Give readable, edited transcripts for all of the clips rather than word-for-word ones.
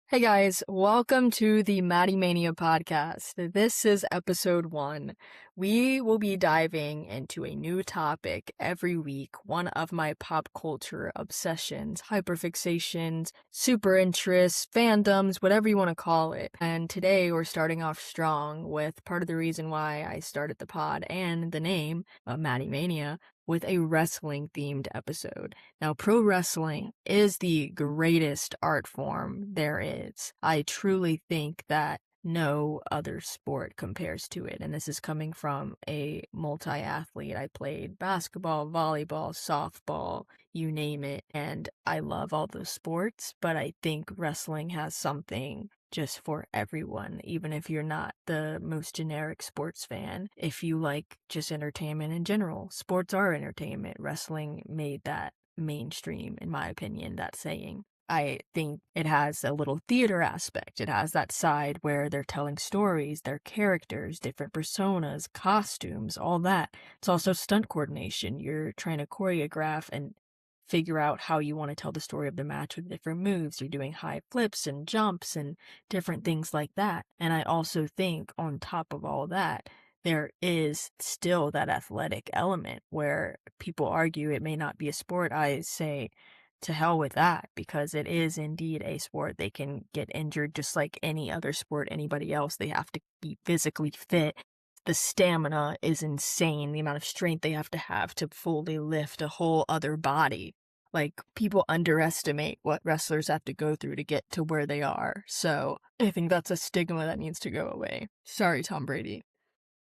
Hey guys, welcome to the Maddy Mania Podcast. This is episode 1. We will be diving into a new topic every week, one of my pop culture obsessions, hyperfixations, super interests, fandoms, whatever you want to call it. And today we're starting off strong with part of the reason why I started the pod and the name of Maddy Mania with a wrestling themed episode. Now, pro wrestling is the greatest art form there is. I truly think that no other sport compares to it. And this is coming from a multi-athlete. I played basketball, volleyball, softball, you name it. And I love all those sports, but I think wrestling has something just for everyone, even if you're not the most generic sports fan. If you like just entertainment in general, sports are entertainment. Wrestling made that mainstream, in my opinion, that saying. I think it has a little theater aspect. It has that side where they're telling stories, their characters, different personas, costumes, all that. It's also stunt coordination. You're trying to choreograph and figure out how you want to tell the story of the match with different moves. You're doing high flips and jumps and different things like that. And I also think on top of all that, there is still that athletic element where people argue it may not be a sport. I say to hell with that, because it is indeed a sport. They can get injured just like any other sport, anybody else. They have to be physically fit. The stamina is insane, the amount of strength they have to fully lift a whole other body. Like, people underestimate what wrestlers have to go through to get to where they are. So I think that's a stigma that needs to go away. Sorry, Tom Brady.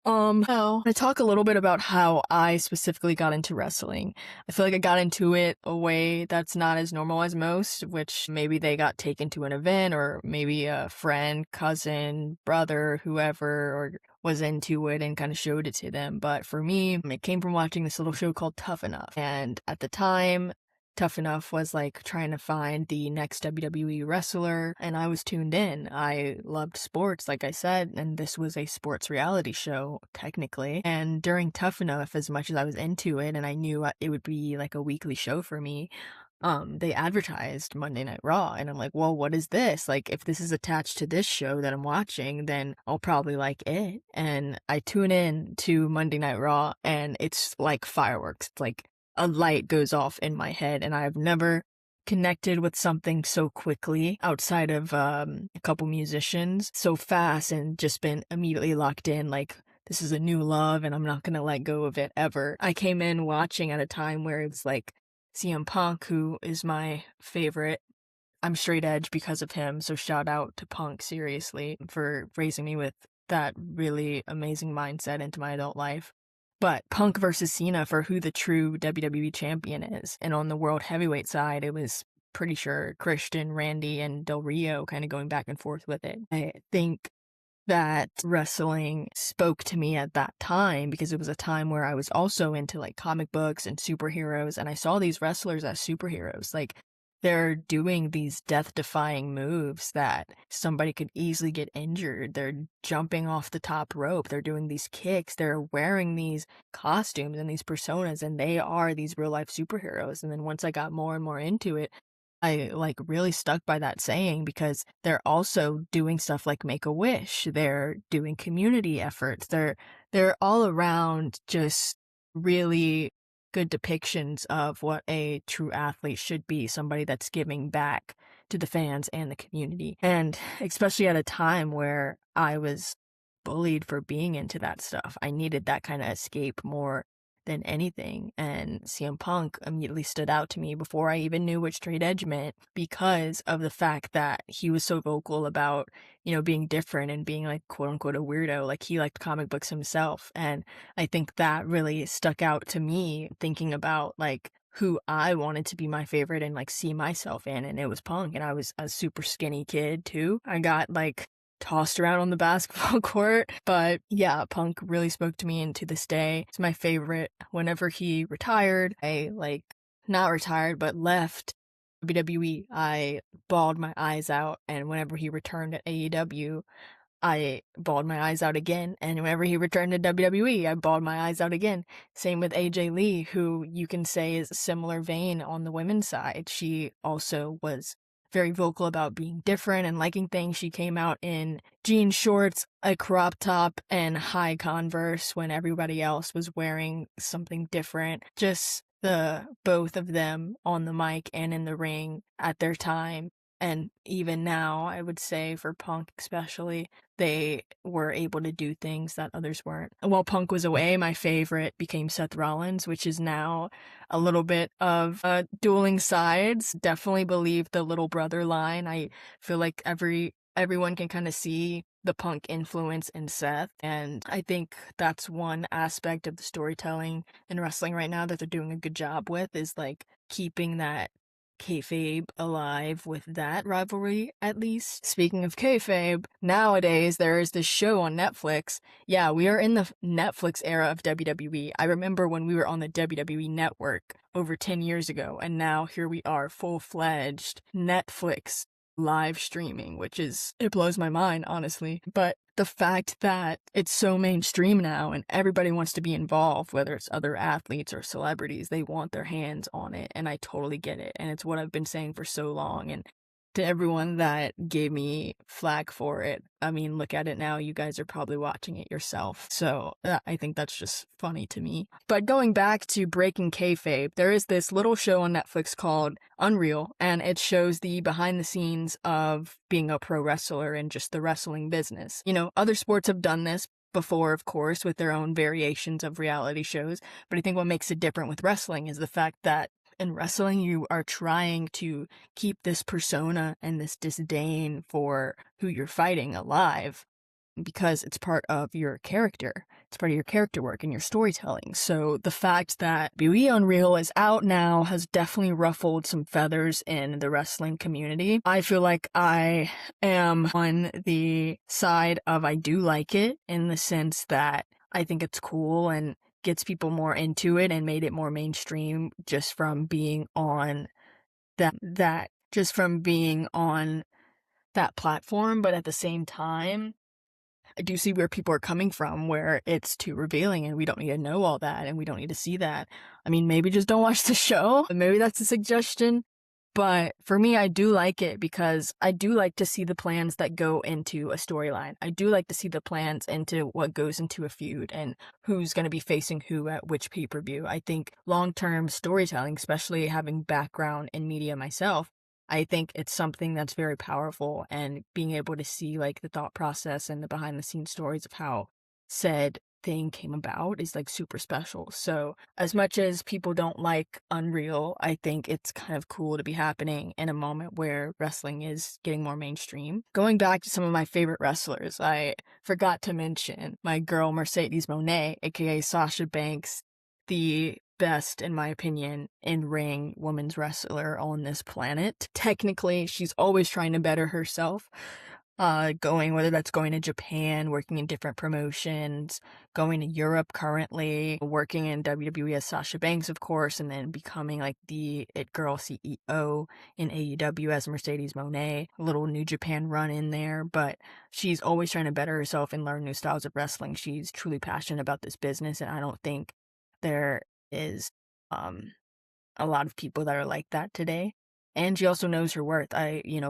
I talk a little bit about how I specifically got into wrestling. I feel like I got into it a way that's not as normal as most, which maybe they got taken to an event, or maybe a friend, cousin, brother, whoever, or was into it and kind of showed it to them. But for me, it came from watching this little show called Tough Enough. And at the time, Tough Enough was like trying to find the next WWE wrestler, and I was tuned in. I loved sports, like I said, and this was a sports reality show, technically. And during Tough Enough, as much as I was into it, and I knew it would be like a weekly show for me, they advertised Monday Night Raw, and I'm like, well, what is this? Like, if this is attached to this show that I'm watching, then I'll probably like it. And I tune in to Monday Night Raw, and it's like fireworks. It's like a light goes off in my head, and I've never connected with something so quickly outside of a couple musicians so fast, and just been immediately locked in. Like, this is a new love and I'm not gonna let go of it ever. I came in watching at a time where it was like CM Punk, who is my favorite. I'm straight edge because of him, so shout out to Punk, seriously, for raising me with that really amazing mindset into my adult life. But Punk versus Cena for who the true WWE champion is. And on the world heavyweight side, it was pretty sure Christian, Randy, and Del Rio kind of going back and forth with it. I think that wrestling spoke to me at that time because it was a time where I was also into like comic books and superheroes, and I saw these wrestlers as superheroes. Like, they're doing these death-defying moves that somebody could easily get injured. They're jumping off the top rope. They're doing these kicks. They're wearing these costumes and these personas, and they are these real-life superheroes. And then once I got more and more into it, I like really stuck by that saying, because they're also doing stuff like Make-A-Wish. They're doing community efforts. They're all around just really good depictions of what a true athlete should be, somebody that's giving back to the fans and the community. And especially at a time where I was bullied for being into that stuff, I needed that kind of escape more than anything. And CM Punk immediately stood out to me before I even knew what straight edge meant, because of the fact that he was so vocal about, being different and being like quote unquote a weirdo. Like, he liked comic books himself. And I think that really stuck out to me, thinking about like who I wanted to be my favorite and like see myself in. And it was Punk. And I was a super skinny kid too. I got like tossed around on the basketball court. But yeah, Punk really spoke to me, and to this day, it's my favorite. Whenever he retired, not retired, but left WWE, I bawled my eyes out. And whenever he returned at AEW, I bawled my eyes out again. And whenever he returned to WWE, I bawled my eyes out again. Same with AJ Lee, who you can say is a similar vein on the women's side. She also was very vocal about being different and liking things. She came out in jean shorts, a crop top, and high Converse when everybody else was wearing something different. Just the both of them on the mic and in the ring at their time. And even now, I would say for Punk especially, they were able to do things that others weren't. While Punk was away, my favorite became Seth Rollins, which is now a little bit of dueling sides. Definitely believe the little brother line. I feel like everyone can kind of see the Punk influence in Seth, and I think that's one aspect of the storytelling in wrestling right now that they're doing a good job with, is like keeping that kayfabe alive with that rivalry, at least. Speaking of kayfabe, nowadays there is this show on Netflix. Yeah, we are in the Netflix era of WWE. I remember when we were on the WWE network over 10 years ago, and now here we are, full-fledged Netflix live streaming, it blows my mind, honestly. But the fact that it's so mainstream now and everybody wants to be involved, whether it's other athletes or celebrities, they want their hands on it, and I totally get it. And it's what I've been saying for so long. And to everyone that gave me flack for it, I mean, look at it now. You guys are probably watching it yourself. So I think that's just funny to me. But going back to breaking kayfabe, there is this little show on Netflix called Unreal, and it shows the behind the scenes of being a pro wrestler and just the wrestling business. You know, other sports have done this before, of course, with their own variations of reality shows. But I think what makes it different with wrestling is the fact that in wrestling, you are trying to keep this persona and this disdain for who you're fighting alive because it's part of your character. It's part of your character work and your storytelling. So the fact that WWE Unreal is out now has definitely ruffled some feathers in the wrestling community. I feel like I am on the side of I do like it, in the sense that I think it's cool and gets people more into it and made it more mainstream just from being on that platform. But at the same time, I do see where people are coming from, where it's too revealing and we don't need to know all that and we don't need to see that. I mean, maybe just don't watch the show. Maybe that's a suggestion. But for me, I do like it because I do like to see the plans that go into a storyline. I do like to see the plans into what goes into a feud and who's going to be facing who at which pay-per-view. I think long-term storytelling, especially having background in media myself, I think it's something that's very powerful, and being able to see like the thought process and the behind the scenes stories of how said thing came about is like super special. So as much as people don't like Unreal, I think it's kind of cool to be happening in a moment where wrestling is getting more mainstream. Going back to some of my favorite wrestlers, I forgot to mention my girl Mercedes Moné, aka Sasha Banks, the best, in my opinion, in-ring women's wrestler on this planet. Technically, she's always trying to better herself. Whether that's going to Japan, working in different promotions, going to Europe currently, working in WWE as Sasha Banks, of course, and then becoming like the It Girl CEO in AEW as Mercedes Moné. A little New Japan run in there, but she's always trying to better herself and learn new styles of wrestling. She's truly passionate about this business, and I don't think there is a lot of people that are like that today. And she also knows her worth.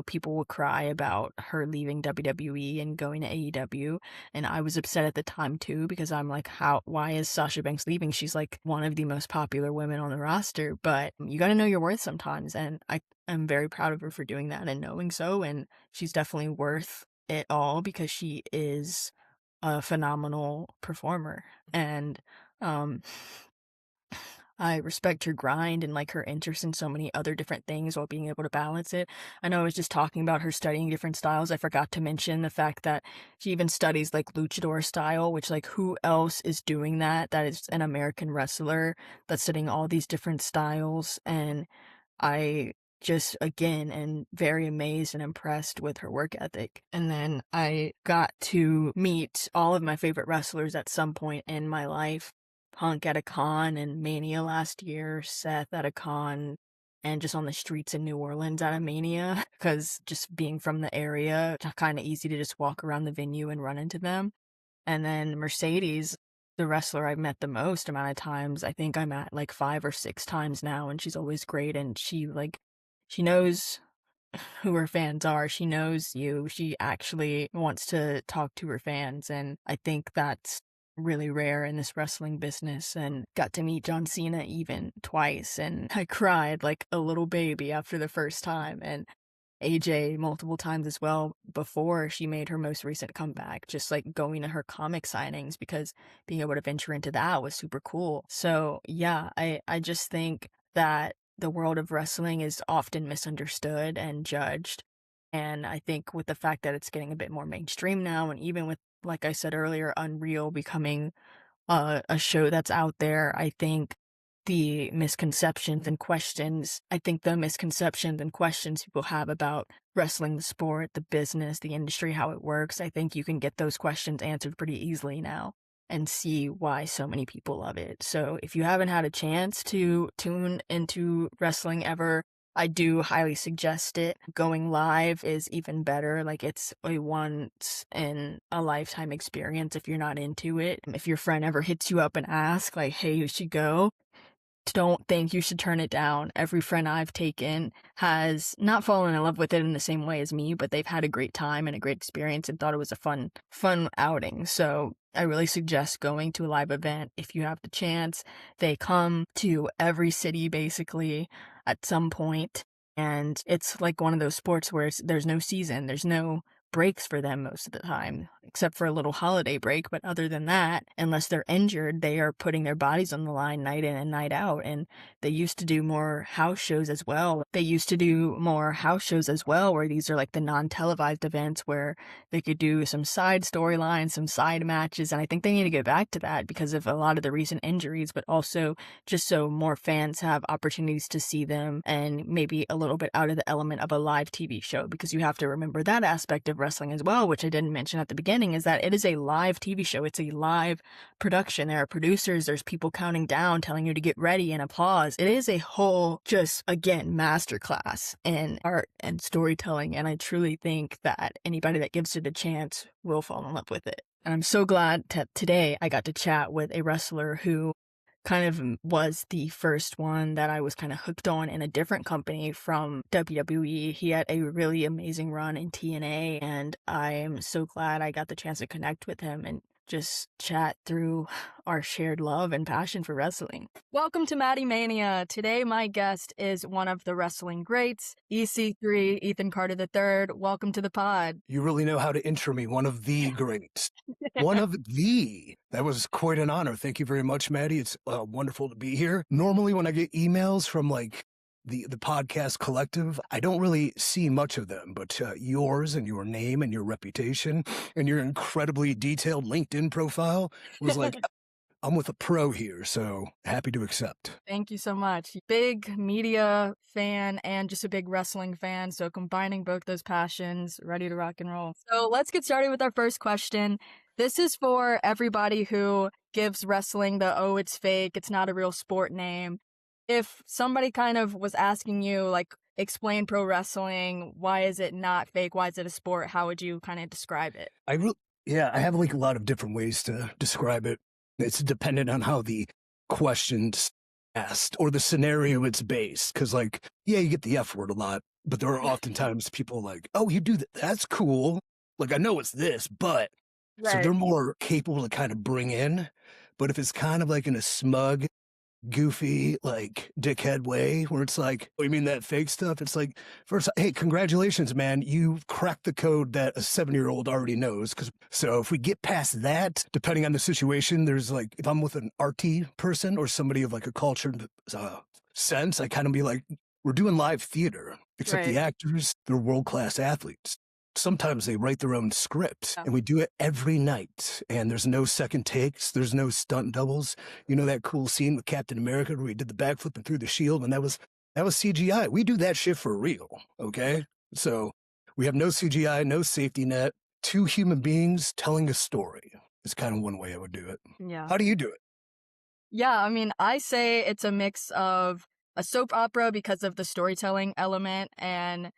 People will cry about her leaving WWE and going to AEW. And I was upset at the time too, because I'm like, why is Sasha Banks leaving? She's like one of the most popular women on the roster, but you gotta know your worth sometimes. And I am very proud of her for doing that and knowing so. And she's definitely worth it all because she is a phenomenal performer. And, I respect her grind and like her interest in so many other different things while being able to balance it. I know I was just talking about her studying different styles. I forgot to mention the fact that she even studies like luchador style, which like who else is doing that? That is an American wrestler that's studying all these different styles. And I just, again, am very amazed and impressed with her work ethic. And then I got to meet all of my favorite wrestlers at some point in my life. Punk at a con and Mania last year, Seth at a con, and just on the streets in New Orleans at a Mania, because just being from the area, it's kind of easy to just walk around the venue and run into them. And then Mercedes, the wrestler I've met the most amount of times, I think I'm at like 5 or 6 times now, and she's always great, and she knows who her fans are. She knows you. She actually wants to talk to her fans. And I think that's really rare in this wrestling business. And got to meet John Cena even twice. And I cried like a little baby after the first time. And AJ multiple times as well before she made her most recent comeback, just like going to her comic signings because being able to venture into that was super cool. So yeah, I just think that the world of wrestling is often misunderstood and judged. And I think with the fact that it's getting a bit more mainstream now, and even with, like I said earlier, Unreal becoming a show that's out there, I think the misconceptions and questions people have about wrestling, the sport, the business, the industry, how it works, I think you can get those questions answered pretty easily now and see why so many people love it. So if you haven't had a chance to tune into wrestling ever, I do highly suggest it. Going live is even better. Like, it's a once in a lifetime experience if you're not into it. If your friend ever hits you up and asks, like, hey, you should go, don't think you should turn it down. Every friend I've taken has not fallen in love with it in the same way as me, but they've had a great time and a great experience and thought it was a fun outing. So I really suggest going to a live event if you have the chance. They come to every city basically at some point, and it's like one of those sports where there's no season, there's no breaks for them most of the time, except for a little holiday break. But other than that, unless they're injured, they are putting their bodies on the line night in and night out. And they used to do more house shows as well. Where these are like the non-televised events where they could do some side storylines, some side matches. And I think they need to get back to that because of a lot of the recent injuries, but also just so more fans have opportunities to see them and maybe a little bit out of the element of a live TV show, because you have to remember that aspect of wrestling as well, which I didn't mention at the beginning, is that it is a live TV show. It's a live production. There are producers, there's people counting down, telling you to get ready and applause. It is a whole, just again, masterclass in art and storytelling. And I truly think that anybody that gives it a chance will fall in love with it. And I'm so glad that today I got to chat with a wrestler who kind of was the first one that I was kind of hooked on in a different company from WWE. He had a really amazing run in TNA, and I am so glad I got the chance to connect with him and just chat through our shared love and passion for wrestling. Welcome to Maddy Mania. Today, my guest is one of the wrestling greats, EC3, Ethan Carter III. Welcome to the pod. You really know how to intro me, one of the greats. One of the. That was quite an honor. Thank you very much, Maddy. It's wonderful to be here. Normally, when I get emails from like the podcast collective, I don't really see much of them, but yours and your name and your reputation and your incredibly detailed LinkedIn profile was like, I'm with a pro here, so happy to accept. Thank you so much. Big media fan and just a big wrestling fan, so combining both those passions, ready to rock and roll. So let's get started with our first question. This is for everybody who gives wrestling the, oh, it's fake, it's not a real sport name. If somebody kind of was asking you, like, explain pro wrestling, why is it not fake, why is it a sport, how would you kind of describe it? I have like a lot of different ways to describe it. It's dependent on how the question's asked or the scenario it's based. Because, like, yeah, you get the F word a lot, but there are oftentimes people like, oh, you do that? That's cool. Like, I know it's this, but... Right. So they're more capable to kind of bring in. But if it's kind of like in a smug, goofy, like dickhead way where it's like, oh, you mean that fake stuff? It's like, first, hey, congratulations, man. You've cracked the code that a 7-year-old already knows. So if we get past that, depending on the situation, there's like, if I'm with an arty person or somebody of like a cultured sense, I kind of be like, we're doing live theater, except the actors, they're world-class athletes. Sometimes they write their own script, and we do it every night. And there's no second takes. There's no stunt doubles. You know that cool scene with Captain America where he did the backflip and threw the shield, and that was CGI. We do that shit for real, okay? So we have no CGI, no safety net. 2 human beings telling a story is kind of one way I would do it. Yeah. How do you do it? Yeah, I mean, I say it's a mix of a soap opera because of the storytelling element and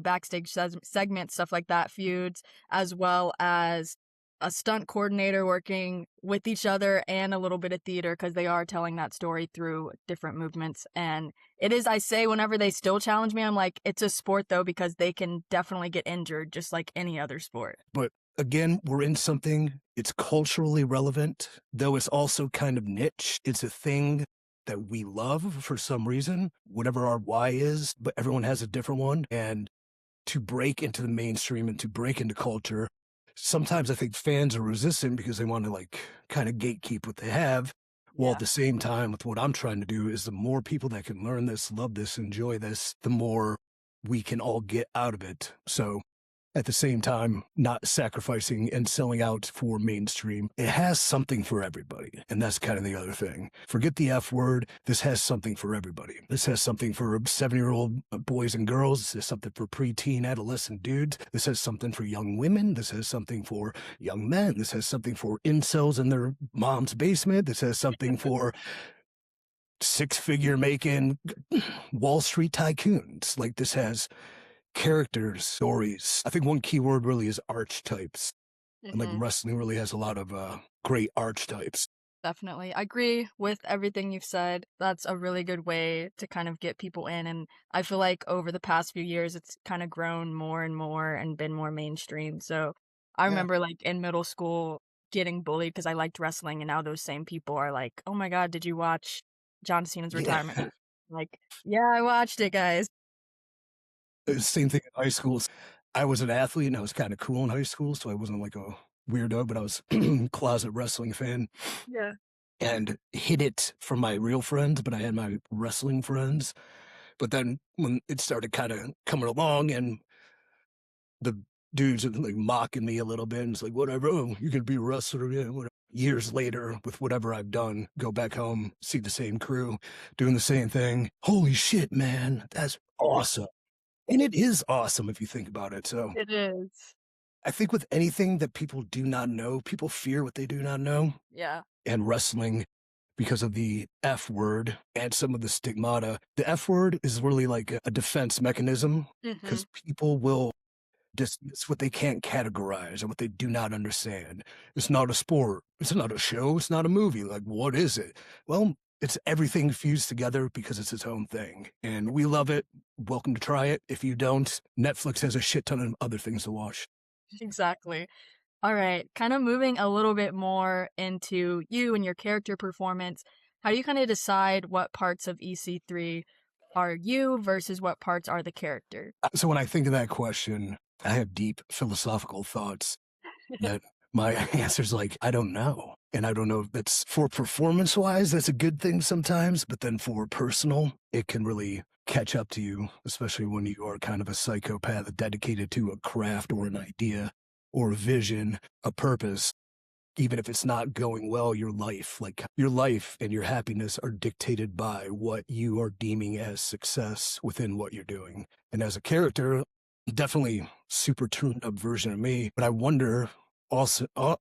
backstage segments, stuff like that, feuds, as well as a stunt coordinator working with each other and a little bit of theater because they are telling that story through different movements. And it is, I say, whenever they still challenge me, I'm like, it's a sport though, because they can definitely get injured just like any other sport. But again, we're in something, it's culturally relevant, though it's also kind of niche. It's a thing that we love for some reason, whatever our why is, but everyone has a different one. And to break into the mainstream and to break into culture, sometimes I think fans are resistant because they want to like kind of gatekeep what they have. While at the same time, with what I'm trying to do is the more people that can learn this, love this, enjoy this, the more we can all get out of it. So at the same time, not sacrificing and selling out for mainstream. It has something for everybody. And that's kind of the other thing. Forget the F word. This has something for everybody. This has something for 7-year-old boys and girls. This has something for preteen adolescent dudes. This has something for young women. This has something for young men. This has something for incels in their mom's basement. This has something for six-figure making Wall Street tycoons. Like, this has characters, stories. I think one key word really is archetypes. And like wrestling really has a lot of great archetypes. Definitely. I agree with everything you've said. That's a really good way to kind of get people in. And I feel like over the past few years, it's kind of grown more and more and been more mainstream. So I Yeah. remember like in middle school getting bullied because I liked wrestling. And now those same people are like, oh my God, did you watch John Cena's retirement? Yeah. Like, yeah, I watched it, guys. Same thing in high school. I was an athlete and I was kind of cool in high school, so I wasn't like a weirdo, but I was closet wrestling fan Yeah. and hid it from my real friends, but I had my wrestling friends. But then when it started kind of coming along and the dudes are like mocking me a little bit and it's like, whatever, oh, you can be a wrestler, yeah, whatever. Years later, with whatever I've done, go back home, see the same crew, doing the same thing. Holy shit, man, that's awesome. And it is awesome if you think about it. So It is. I think with anything that people do not know, people fear what they do not know. Yeah. And wrestling, because of the F word and some of the stigmata, the F word is really like a defense mechanism because people will dismiss what they can't categorize or what they do not understand. It's not a sport. It's not a show. It's not a movie. Like, what is it? Well, it's everything fused together because it's its own thing. And we love it. Welcome to try it. If you don't, Netflix has a shit ton of other things to watch. Exactly. All right, kind of moving a little bit more into you and your character performance. How do you kind of decide what parts of EC3 are you versus what parts are the character? So when I think of that question, I have deep philosophical thoughts that my answer's like, I don't know. And I don't know if that's for performance-wise, that's a good thing sometimes, but then for personal, it can really catch up to you, especially when you are kind of a psychopath dedicated to a craft or an idea or a vision, a purpose. Even if it's not going well, your life and your happiness are dictated by what you are deeming as success within what you're doing. And as a character, definitely super tuned up version of me, but I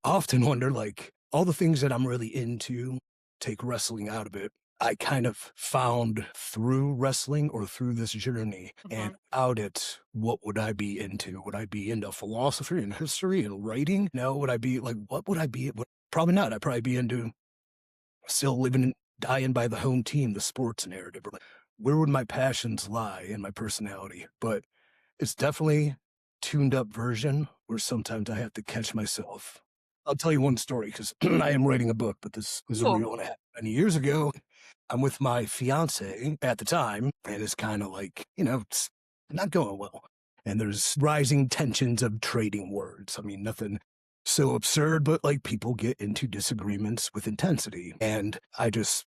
often wonder, like, all the things that I'm really into, take wrestling out of it. I kind of found through wrestling or through this journey, and out it, what would I be into? Would I be into philosophy and history and writing? No, would I be like, what would I be? Probably not. I'd probably be into still living and dying by the home team, the sports narrative. Or like, where would my passions lie in my personality? But it's definitely tuned up version where sometimes I have to catch myself. I'll tell you one story because I am writing a book, but this was a real one that happened many years ago. I'm with my fiance at the time, and it's kind of like, it's not going well. And there's rising tensions of trading words. I mean, nothing so absurd, but like people get into disagreements with intensity. And I just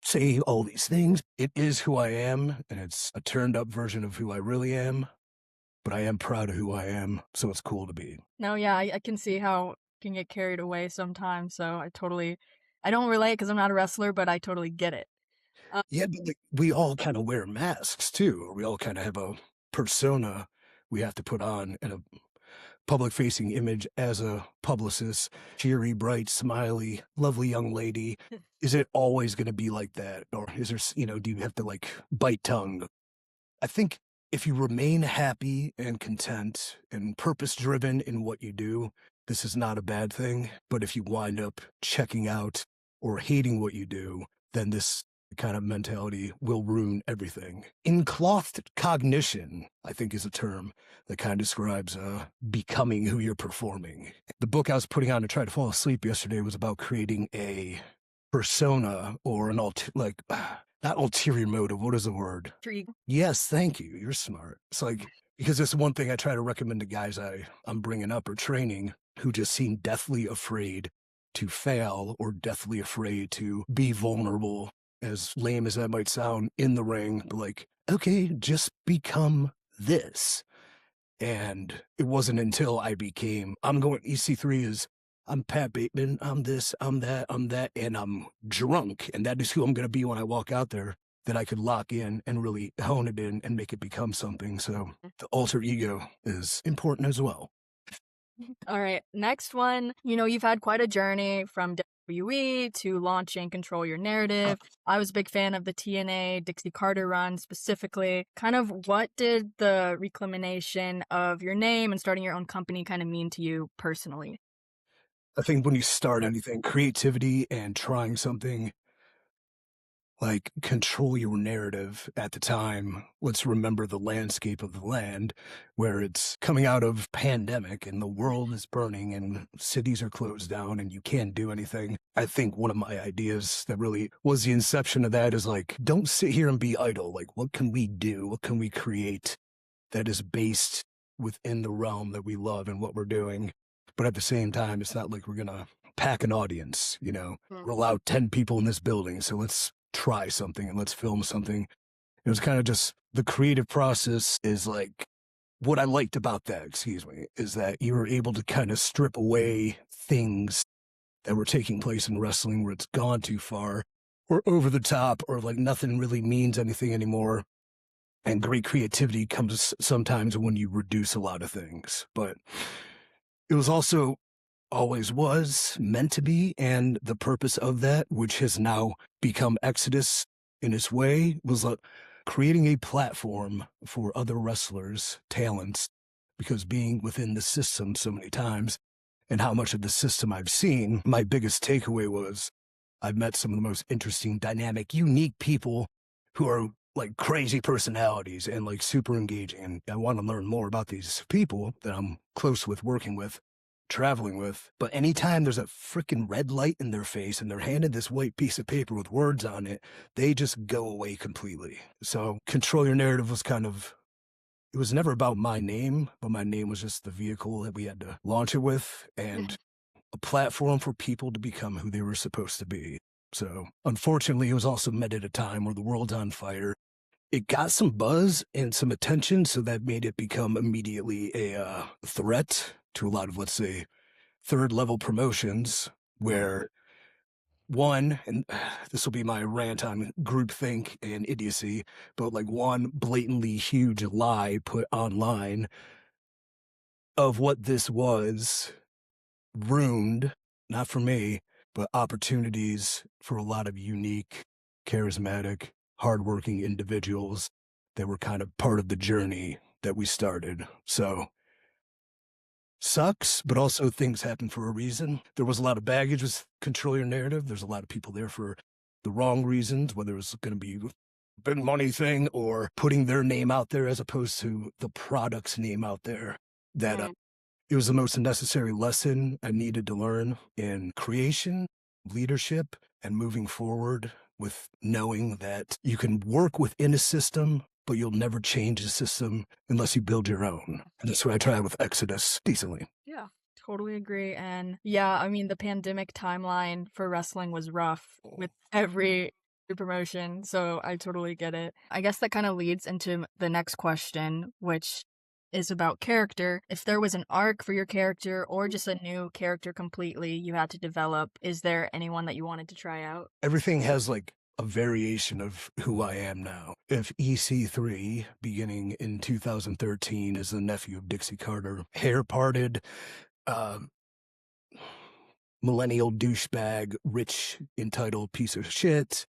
say all these things. It is who I am, and it's a turned up version of who I really am. But I am proud of who I am, so it's cool to be. No, yeah, I can see how it can get carried away sometimes. So I don't relate because I'm not a wrestler, but I totally get it. Yeah, but like, we all kind of wear masks too. Or we all kind of have a persona we have to put on in a public-facing image as a publicist. Cheery, bright, smiley, lovely young lady. Is it always going to be like that? Or is there, do you have to like bite tongue? I think if you remain happy and content and purpose-driven in what you do, this is not a bad thing. But if you wind up checking out or hating what you do, then this kind of mentality will ruin everything. Enclothed cognition, I think, is a term that kind of describes becoming who you're performing. The book I was putting on to try to fall asleep yesterday was about creating a persona or an not ulterior motive. What is the word? Intrigue. Yes, thank you. You're smart. It's like, because it's one thing I try to recommend to guys I'm bringing up or training who just seem deathly afraid to fail or deathly afraid to be vulnerable, as lame as that might sound, in the ring. But like, okay, just become this. And it wasn't until EC3 is, I'm Pat Bateman, I'm this, I'm that, and I'm drunk. And that is who I'm going to be when I walk out there, that I could lock in and really hone it in and make it become something. So the alter ego is important as well. All right, next one. You've had quite a journey from WWE to launching Control Your Narrative. I was a big fan of the TNA Dixie Carter run specifically. Kind of what did the reclamation of your name and starting your own company kind of mean to you personally? I think when you start anything, creativity and trying something, like Control Your Narrative at the time, let's remember the landscape of the land where it's coming out of pandemic and the world is burning and cities are closed down and you can't do anything. I think one of my ideas that really was the inception of that is like, don't sit here and be idle. Like, what can we do? What can we create that is based within the realm that we love and what we're doing? But at the same time, it's not like we're going to pack an audience, We're allowed 10 people in this building, so let's try something and let's film something. It was kind of just the creative process is like, what I liked about that, is that you were able to kind of strip away things that were taking place in wrestling where it's gone too far or over the top or like nothing really means anything anymore. And great creativity comes sometimes when you reduce a lot of things. But it was also always was meant to be, and the purpose of that, which has now become Exodus in its way, was creating a platform for other wrestlers, talents, because being within the system so many times and how much of the system I've seen, my biggest takeaway was I've met some of the most interesting, dynamic, unique people who are like crazy personalities and like super engaging. And I want to learn more about these people that I'm close with, working with, traveling with. But anytime there's a freaking red light in their face and they're handed this white piece of paper with words on it, they just go away completely. So Control Your Narrative was it was never about my name, but my name was just the vehicle that we had to launch it with and a platform for people to become who they were supposed to be. So unfortunately, it was also met at a time where the world's on fire. It got some buzz and some attention, so that made it become immediately a threat to a lot of, let's say, third-level promotions where one, and this will be my rant on groupthink and idiocy, but like one blatantly huge lie put online of what this was ruined, not for me, but opportunities for a lot of unique, charismatic, hardworking individuals that were kind of part of the journey that we started. So sucks, but also things happen for a reason. There was a lot of baggage with Control Your Narrative. There's a lot of people there for the wrong reasons, whether it was going to be a big money thing or putting their name out there as opposed to the product's name out there. That it was the most necessary lesson I needed to learn in creation, leadership, and moving forward with knowing that you can work within a system, but you'll never change the system unless you build your own. And that's what I tried with Exodus decently. Yeah, totally agree. And yeah, I mean, the pandemic timeline for wrestling was rough with every promotion, so I totally get it. I guess that kind of leads into the next question, which is about character. If there was an arc for your character or just a new character completely you had to develop, is there anyone that you wanted to try out? Everything has like a variation of who I am now. If EC3, beginning in 2013, is the nephew of Dixie Carter, hair parted, millennial douchebag, rich, entitled piece of shit,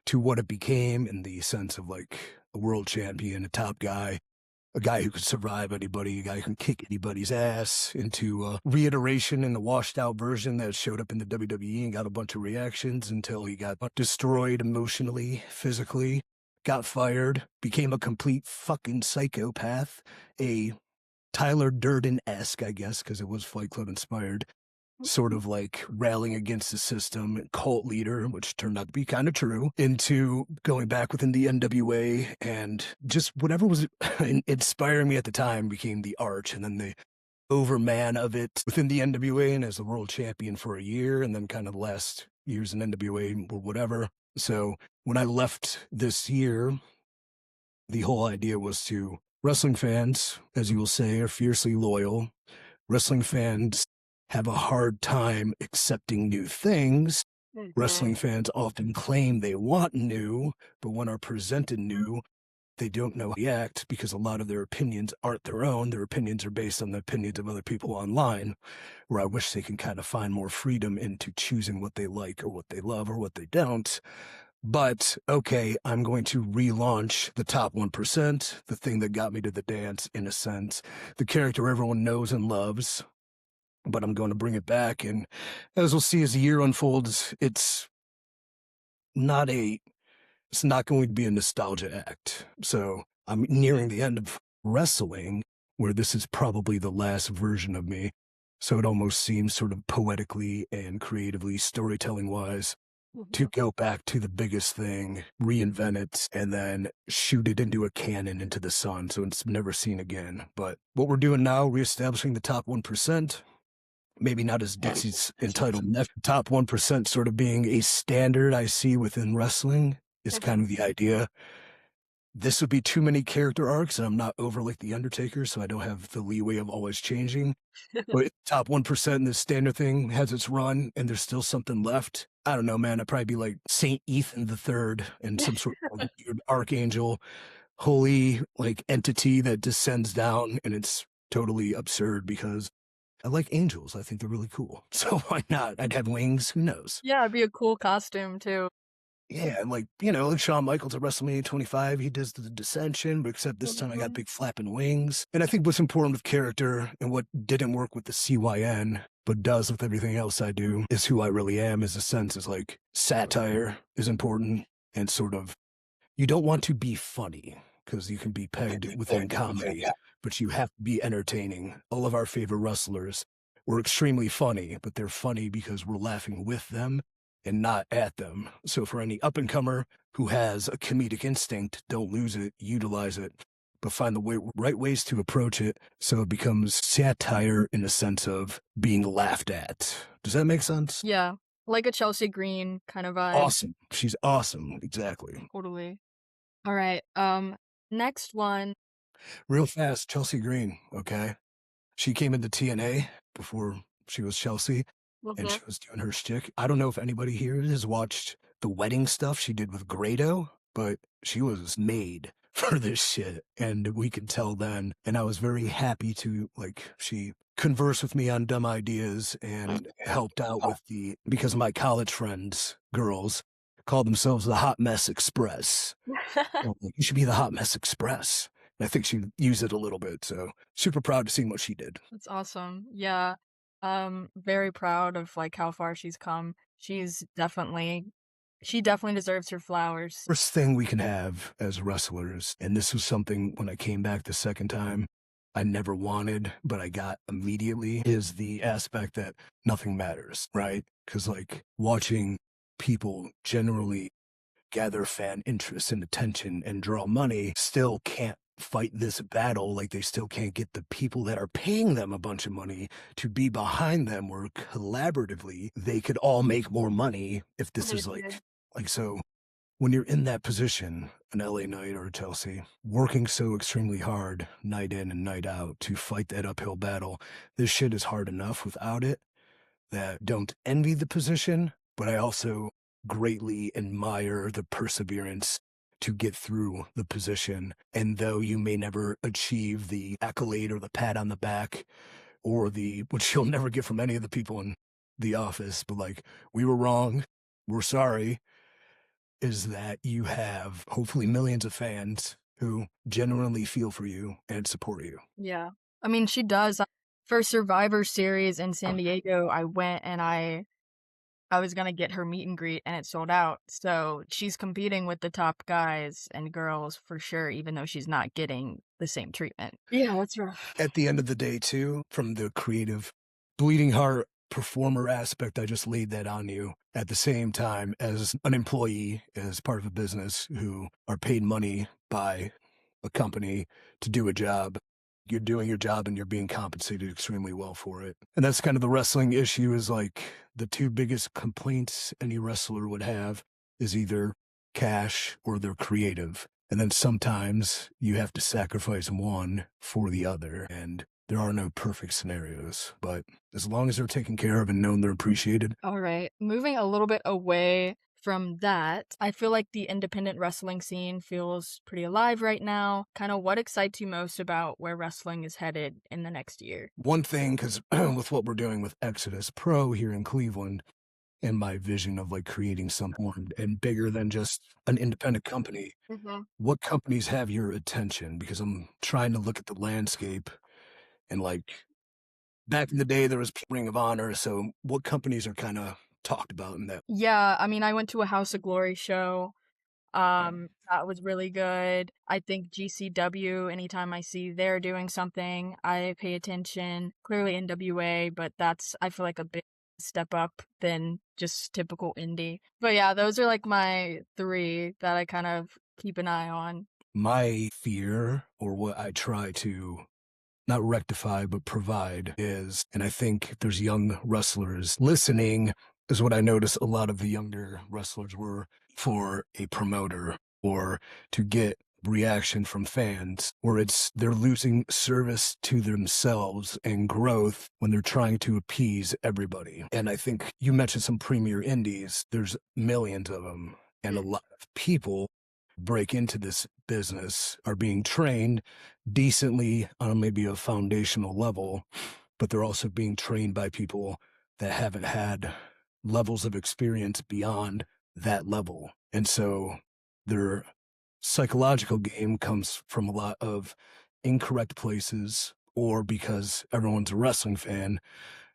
to what it became in the sense of like a world champion, a top guy, a guy who could survive anybody, a guy who can kick anybody's ass, into a reiteration in the washed out version that showed up in the WWE and got a bunch of reactions until he got destroyed emotionally, physically, got fired, became a complete fucking psychopath, a Tyler Durden-esque, I guess, because it was Fight Club inspired, sort of like rallying against the system, cult leader, which turned out to be kind of true, into going back within the NWA, and just whatever was inspiring me at the time became the arch, and then the overman of it within the NWA and as the world champion for a year, and then kind of the last years in NWA or whatever. So when I left this year, the whole idea was to wrestling fans, as you will say, are fiercely loyal. Wrestling fans have a hard time accepting new things. Wrestling fans often claim they want new, but when are presented new, they don't know how to react because a lot of their opinions aren't their own. Their opinions are based on the opinions of other people online, where I wish they can kind of find more freedom into choosing what they like or what they love or what they don't. But, okay, I'm going to relaunch the top 1%, the thing that got me to the dance, in a sense, the character everyone knows and loves, but I'm going to bring it back. And as we'll see as the year unfolds, it's not going to be a nostalgia act. So I'm nearing the end of wrestling, where this is probably the last version of me. So it almost seems sort of poetically and creatively, storytelling-wise, to go back to the biggest thing, reinvent it, and then shoot it into a cannon into the sun so it's never seen again. But what we're doing now, reestablishing the top 1%, maybe not as Dixie's entitled top 1% sort of being a standard I see within wrestling, is kind of the idea. This would be too many character arcs, and I'm not over like The Undertaker, so I don't have the leeway of always changing. But top 1%, the standard thing has its run, and there's still something left. I don't know, man. I'd probably be like Saint Ethan III and some sort of weird archangel, holy like entity that descends down, and it's totally absurd because I like angels. I think they're really cool. So why not? I'd have wings. Who knows? Yeah, it'd be a cool costume too. Yeah, like, like Shawn Michaels at WrestleMania 25, he does the dissension, but except this time I got big flapping wings. And I think what's important with character and what didn't work with the CYN, but does with everything else I do, is who I really am, is a sense is like satire is important, and sort of, you don't want to be funny because you can be pegged within comedy, but you have to be entertaining. All of our favorite wrestlers were extremely funny, but they're funny because we're laughing with them and not at them. So for any up-and-comer who has a comedic instinct, don't lose it, utilize it, but find the right ways to approach it so it becomes satire in the sense of being laughed at. Does that make sense? Yeah, like a Chelsea Green kind of vibe. Awesome. She's awesome. Exactly. Totally. All right, next one. Real fast, Chelsea Green, okay? She came into TNA before she was Chelsea. And she was doing her shtick. I don't know if anybody here has watched the wedding stuff she did with Grado, but she was made for this shit. And we could tell then. And I was very happy to, she conversed with me on dumb ideas and helped out with because my college friends, girls, called themselves the Hot Mess Express. You should be the Hot Mess Express. And I think she used it a little bit. So super proud to see what she did. That's awesome. Yeah. Very proud of how far she's come. She definitely deserves her flowers. First thing we can have as wrestlers, and this was something when I came back the second time, I never wanted, but I got immediately, is the aspect that nothing matters, right? Because watching people generally gather fan interest and attention and draw money still can't fight this battle. They still can't get the people that are paying them a bunch of money to be behind them, where collaboratively they could all make more money if this is so when you're in that position, an LA Knight or a Chelsea, working so extremely hard night in and night out to fight that uphill battle, this shit is hard enough without it. That don't envy the position, but I also greatly admire the perseverance to get through the position. And though you may never achieve the accolade or the pat on the back or which you'll never get from any of the people in the office, but we were wrong, we're sorry, is that you have hopefully millions of fans who genuinely feel for you and support you. Yeah. I mean, she does. For Survivor Series in San Diego, I went and I was gonna get her meet and greet and it sold out. So she's competing with the top guys and girls for sure, even though she's not getting the same treatment. Yeah, that's rough. At the end of the day, too, from the creative bleeding heart performer aspect, I just laid that on you. At the same time, as an employee, as part of a business who are paid money by a company to do a job, you're doing your job and you're being compensated extremely well for it. And that's kind of the wrestling issue, is like the two biggest complaints any wrestler would have is either cash or they're creative. And then sometimes you have to sacrifice one for the other. And there are no perfect scenarios, but as long as they're taken care of and known they're appreciated. All right. Moving a little bit away from that, I feel like the independent wrestling scene feels pretty alive right now. Kind of what excites you most about where wrestling is headed in the next year? One thing, because with what we're doing with Exodus Pro here in Cleveland, and my vision of like creating something and bigger than just an independent company, what companies have your attention? Because I'm trying to look at the landscape, and like back in the day, there was Ring of Honor. So what companies are kind of talked about in that? Yeah, I mean, I went to a House of Glory show. That was really good. I think GCW, anytime I see they're doing something, I pay attention. Clearly NWA, but that's, I feel like, a big step up than just typical indie. But yeah, those are like my three that I kind of keep an eye on. My fear, or what I try to not rectify, but provide is, and I think if there's young wrestlers listening, is what I notice a lot of the younger wrestlers were for a promoter or to get reaction from fans, or it's they're losing service to themselves and growth when they're trying to appease everybody. And I think you mentioned some premier indies. There's millions of them, and a lot of people break into this business are being trained decently on maybe a foundational level, but they're also being trained by people that haven't had levels of experience beyond that level. And so their psychological game comes from a lot of incorrect places, or because everyone's a wrestling fan,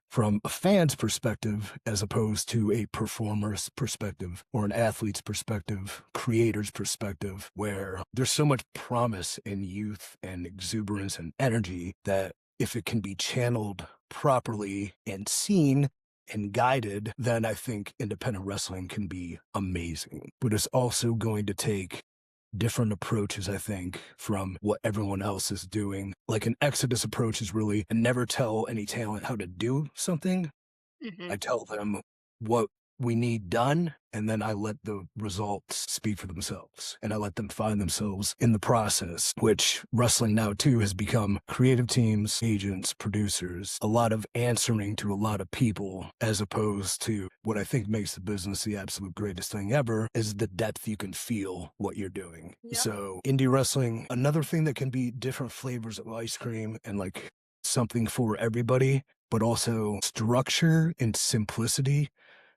from a fan's perspective as opposed to a performer's perspective or an athlete's perspective, creator's perspective, where there's so much promise and youth and exuberance and energy that if it can be channeled properly and seen and guided, then I think independent wrestling can be amazing. But it's also going to take different approaches, I think, from what everyone else is doing. Like an Exodus approach is really, I never tell any talent how to do something. I tell them what we need done, and then I let the results speak for themselves, and I let them find themselves in the process, which wrestling now too has become creative teams, agents, producers, a lot of answering to a lot of people, as opposed to what I think makes the business the absolute greatest thing ever is the depth you can feel what you're doing. Yeah. So indie wrestling, another thing that can be different flavors of ice cream and like something for everybody, but also structure and simplicity.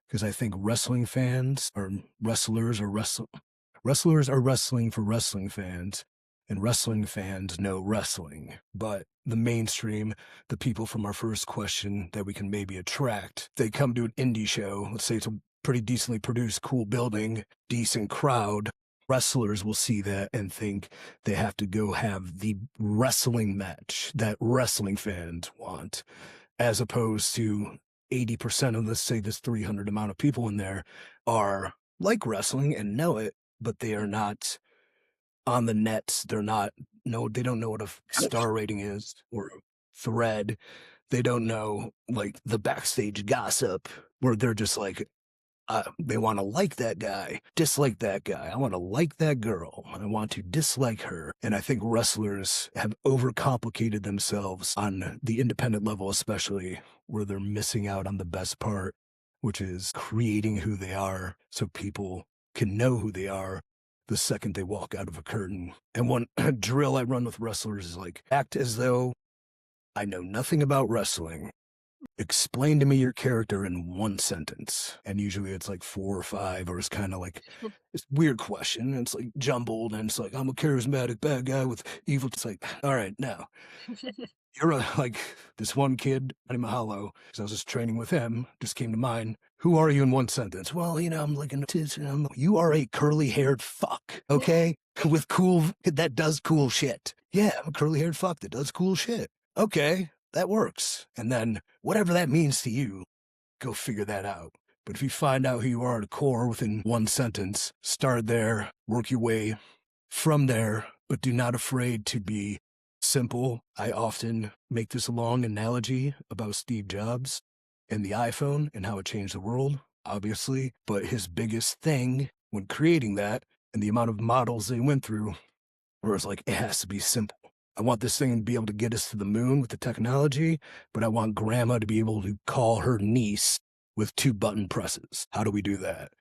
Because I think wrestling fans or wrestlers are wrestling for wrestling fans, and wrestling fans know wrestling. But the mainstream, the people from our first question that we can maybe attract, they come to an indie show. Let's say it's a pretty decently produced, cool building, decent crowd. Wrestlers will see that and think they have to go have the wrestling match that wrestling fans want, as opposed to 80% of, let's say, this 300 amount of people in there are like wrestling and know it, but they are not on the nets. They're not, no, they don't know what a star rating is or a thread. They don't know like the backstage gossip, where they're just like, they want to like that guy, dislike that guy. I want to like that girl. I want to dislike her. And I think wrestlers have overcomplicated themselves on the independent level, especially, where they're missing out on the best part, which is creating who they are so people can know who they are the second they walk out of a curtain. And one drill I run with wrestlers is like, act as though I know nothing about wrestling Explain to me your character in one sentence. And usually it's like 4 or 5, or it's kind of like this weird question. And it's like jumbled, and it's like, I'm a charismatic bad guy with evil. It's like, all right, now you're like this one kid, Johnny Mahalo, because I was just training with him, just came to mind. Who are you in one sentence? Well, I'm looking at tits, and you are a curly haired fuck, okay? With that does cool shit. Yeah, I'm a curly haired fuck that does cool shit. Okay, that works. And then whatever that means to you, go figure that out. But if you find out who you are at a core within one sentence, start there, work your way from there, but do not afraid to be simple. I often make this long analogy about Steve Jobs and the iPhone and how it changed the world, obviously. But his biggest thing when creating that and the amount of models they went through was like, it has to be simple. I want this thing to be able to get us to the moon with the technology, but I want grandma to be able to call her niece with 2 button presses. How do we do that?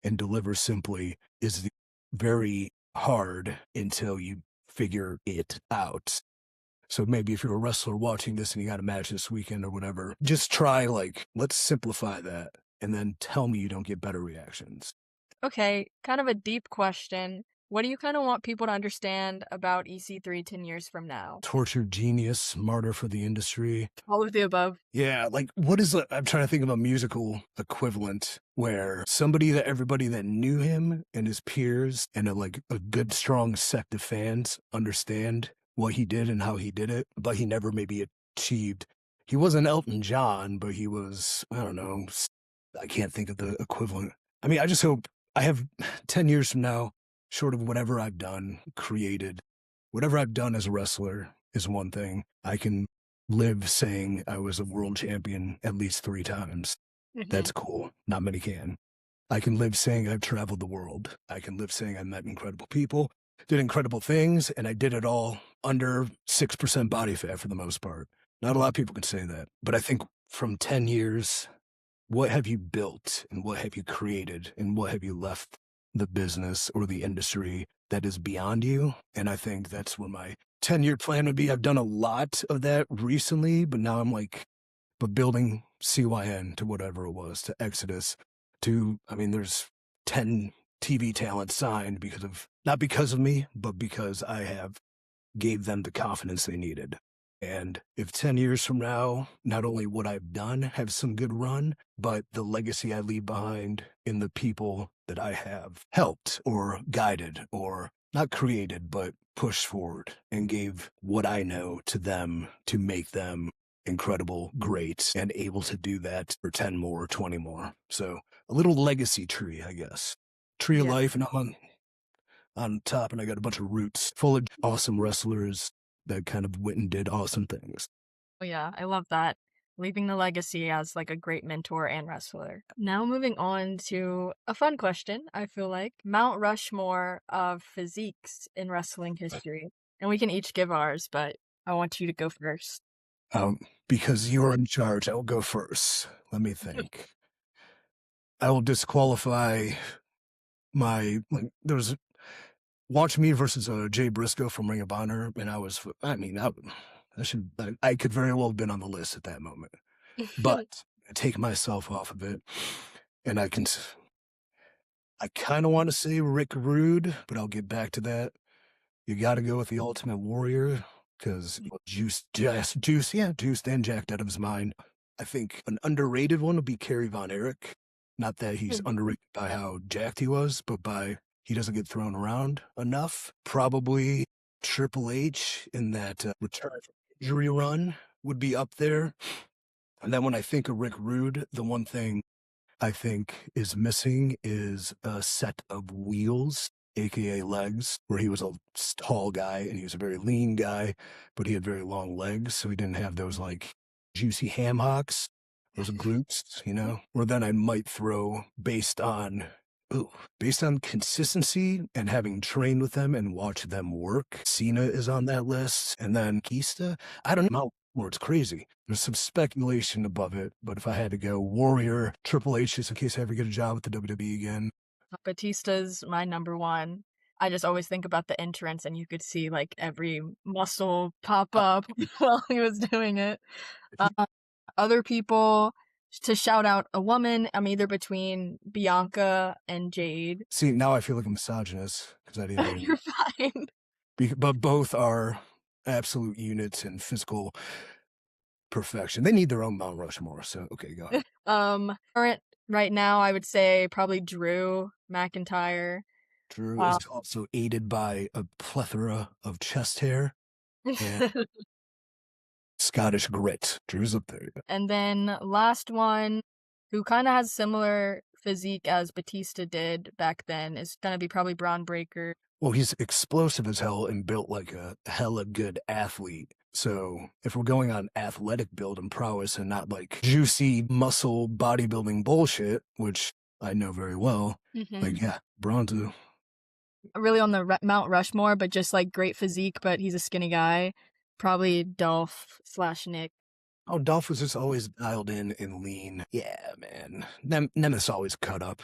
And deliver simply is very hard until you figure it out. So maybe if you're a wrestler watching this and you got a match this weekend or whatever, just try let's simplify that and then tell me you don't get better reactions. Okay, kind of a deep question. What do you kind of want people to understand about EC3 10 years from now? Tortured genius, martyr for the industry. All of the above. Yeah, I'm trying to think of a musical equivalent where everybody that knew him and his peers and a good strong sect of fans understand what he did and how he did it, but he never maybe achieved. He wasn't Elton John, but he was, I don't know, I can't think of the equivalent. I mean, I just hope I have 10 years from now, short of whatever I've done, created, whatever I've done as a wrestler is one thing. I can live saying I was a world champion at least 3 times. That's cool. Not many can. I can live saying I've traveled the world. I can live saying I met incredible people, did incredible things, and I did it all under 6% body fat for the most part. Not a lot of people can say that. But I think from 10 years, what have you built and what have you created and what have you left the business or the industry that is beyond you? And I think that's what my 10-year plan would be. I've done a lot of that recently, but now I'm but building CYN to whatever it was, to Exodus, there's 10 TV talent signed not because of me, but because I have gave them the confidence they needed. And if 10 years from now, not only what I've done have some good run, but the legacy I leave behind in the people that I have helped or guided or not created, but pushed forward and gave what I know to them to make them incredible, great, and able to do that for 10 more, 20 more. So a little legacy tree, I guess. Tree of life, and I'm on top, and I got a bunch of roots full of awesome wrestlers that kind of went and did awesome things. Oh yeah, I love that. Leaving the legacy as a great mentor and wrestler. Now moving on to a fun question, I feel like. Mount Rushmore of physiques in wrestling history. And we can each give ours, but I want you to go first. Because you're in charge, I will go first. Let me think. I will disqualify there's Watch Me versus Jay Briscoe from Ring of Honor, and I could very well have been on the list at that moment. But I take myself off of it, and I kind of want to say Rick Rude, but I'll get back to that. You got to go with the Ultimate Warrior because juiced and jacked out of his mind. I think an underrated one would be Kerry Von Erich. Not that he's underrated by how jacked he was, but by he doesn't get thrown around enough. Probably Triple H in that return from injury run would be up there. And then when I think of Rick Rude, the one thing I think is missing is a set of wheels, aka legs, where he was a tall guy and he was a very lean guy, but he had very long legs, so he didn't have those juicy ham hocks, those glutes, Or then I might throw based on consistency and having trained with them and watched them work. Cena is on that list, and then Kista. I don't know where it's crazy. There's some speculation above it, but if I had to go, Warrior, Triple H, just in case I ever get a job with the WWE again. Batista's my number one. I just always think about the entrance, and you could see every muscle pop up while he was doing it. other people to shout out a woman, I'm either between Bianca and Jade. See, now I feel like a misogynist because I didn't. You're fine. But both are absolute units in physical perfection. They need their own Mount Rushmore. So okay, go ahead. Current right now, I would say probably Drew McIntyre. Drew is also aided by a plethora of chest hair and Scottish grit. Drew's up there. And then last one, who kind of has similar physique as Batista did back then, is gonna be probably Braun Breaker. Well, he's explosive as hell and built like a hella good athlete. So if we're going on athletic build and prowess and not like juicy muscle bodybuilding bullshit, which I know very well, like, yeah, Braun's really on the Mount Rushmore, but just like great physique, but he's a skinny guy. Probably Dolph/Nick. Oh, Dolph was just always dialed in and lean. Yeah, man. Nemeth's always cut up.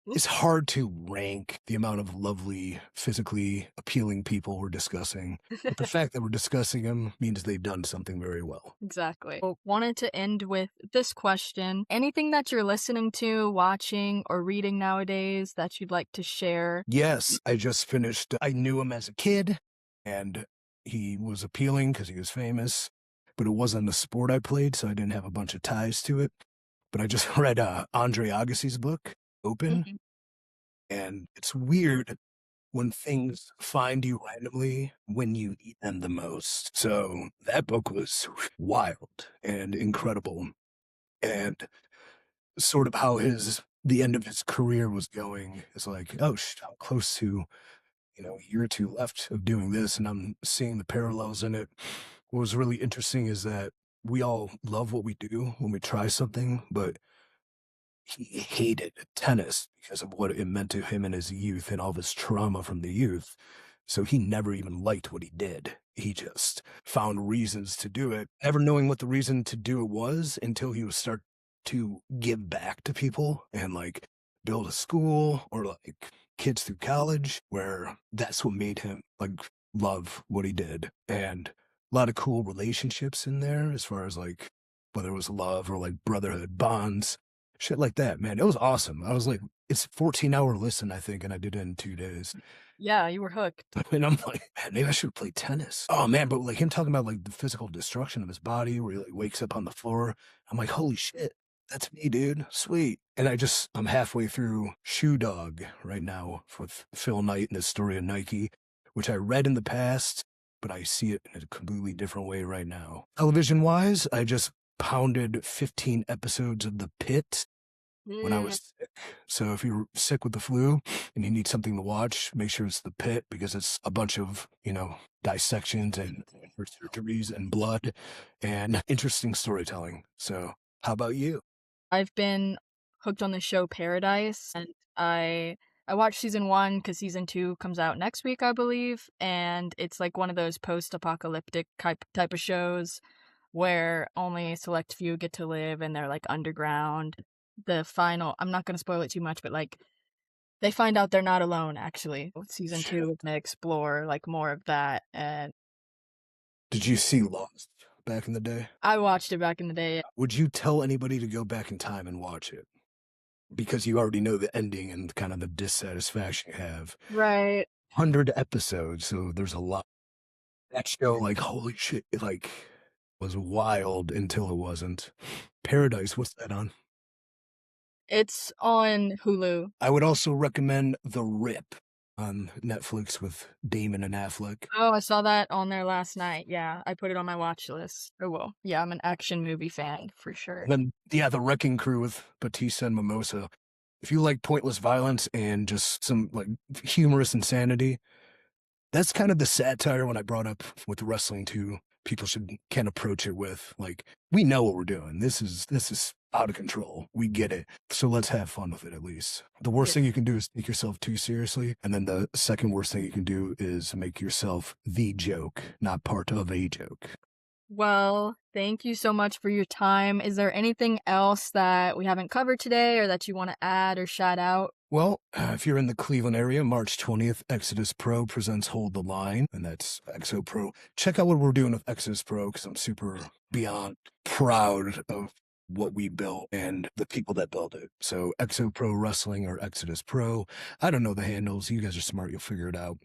It's hard to rank the amount of lovely, physically appealing people we're discussing. But the fact that we're discussing them means they've done something very well. Exactly. Well, wanted to end with this question. Anything that you're listening to, watching, or reading nowadays that you'd like to share? Yes, I just finished. I knew him as a kid, and he was appealing because he was famous, but it wasn't a sport I played, so I didn't have a bunch of ties to it. But I just read Andre Agassi's book, Open, and it's weird when things find you randomly when you need them the most. So that book was wild and incredible, and sort of how the end of his career was going is like, oh, I'm close to, a year or two left of doing this, and I'm seeing the parallels in it. What was really interesting is that we all love what we do when we try something, but he hated tennis because of what it meant to him in his youth and all of his trauma from the youth. So he never even liked what he did. He just found reasons to do it, never knowing what the reason to do it was until he would start to give back to people and like build a school or like kids through college, where that's what made him like love what he did. And a lot of cool relationships in there as far as like whether it was love or like brotherhood bonds, shit like that, man. It was awesome. I was like, it's a 14-hour listen, I think, and I did it in 2 days. Yeah, you were hooked. And I'm like, man, maybe I should play tennis. Oh man, but like him talking about like the physical destruction of his body where he like wakes up on the floor. I'm like, holy shit, that's me, dude. Sweet. And I'm halfway through Shoe Dog right now with Phil Knight and the story of Nike, which I read in the past, but I see it in a completely different way right now. Television wise, I just pounded 15 episodes of The Pit when I was sick. So if you're sick with the flu and you need something to watch, make sure it's The Pit, because it's a bunch of, dissections and surgeries and blood and interesting storytelling. So how about you? I've been hooked on the show Paradise, and I watched season 1 because season 2 comes out next week, I believe, and it's like one of those post-apocalyptic type of shows where only a select few get to live and they're like underground. The final, I'm not going to spoil it too much, but like they find out they're not alone, actually. Season 2 is going to explore like more of that. And did you see Lost back in the day? I watched it back in the day. Would you tell anybody to go back in time and watch it? Because you already know the ending and kind of the dissatisfaction you have. Right. 100 episodes, so there's a lot. That show, like, holy shit, it like was wild until it wasn't. Paradise, what's that on? It's on Hulu. I would also recommend The Rip on Netflix with Damon and Affleck. Oh, I saw that on there last night. Yeah, I put it on my watch list. Oh, well. Yeah, I'm an action movie fan for sure. And then, yeah, The Wrecking Crew with Batista and Mimosa. If you like pointless violence and just some like humorous insanity, that's kind of the satire when I brought up with wrestling too. People can approach it with like, we know what we're doing. This is out of control. We get it. So let's have fun with it at least. The worst thing you can do is take yourself too seriously. And then the second worst thing you can do is make yourself the joke, not part of a joke. Well, thank you so much for your time. Is there anything else that we haven't covered today or that you want to add or shout out? Well, if you're in the Cleveland area, March 20th, Exodus Pro presents Hold the Line, and that's Exo Pro. Check out what we're doing with Exodus Pro because I'm super beyond proud of what we built and the people that built it. So Exo Pro Wrestling or Exodus Pro. I don't know the handles. You guys are smart. You'll figure it out.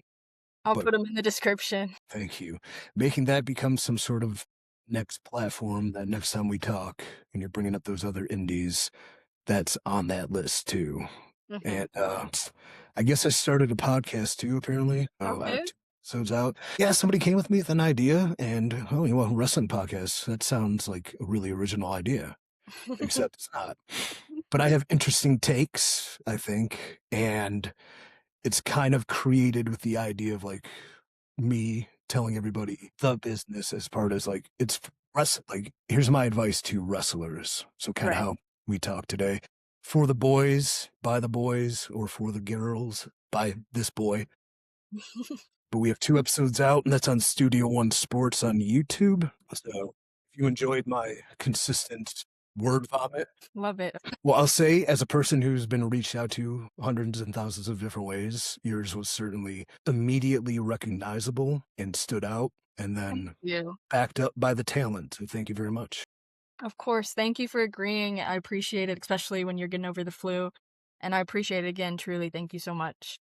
I'll But put them in the description. thank you. Making that become some sort of next platform that next time we talk and you're bringing up those other indies, that's on that list too. Mhm. And I guess I started a podcast too, apparently. I have Okay. 2 episodes out. Yeah, somebody came with me with an idea, and oh, you want wrestling podcast? That sounds like a really original idea, except it's not. But I have interesting takes, I think, and it's kind of created with the idea of like me telling everybody the business as part as like it's wrestling. Like, here's my advice to wrestlers. So kind of Right. how we talk today. For the boys, by the boys, or for the girls, by this boy. But we have 2 episodes out, and that's on Studio One Sports on YouTube. So if you enjoyed my consistent word vomit, Love it. well, I'll say as a person who's been reached out to hundreds and thousands of different ways, yours was certainly immediately recognizable and stood out, and Thank then you. backed up by the talent. So thank you very much. Of course. Thank you for agreeing. I appreciate it, especially when you're getting over the flu. And I appreciate it again, truly. Thank you so much.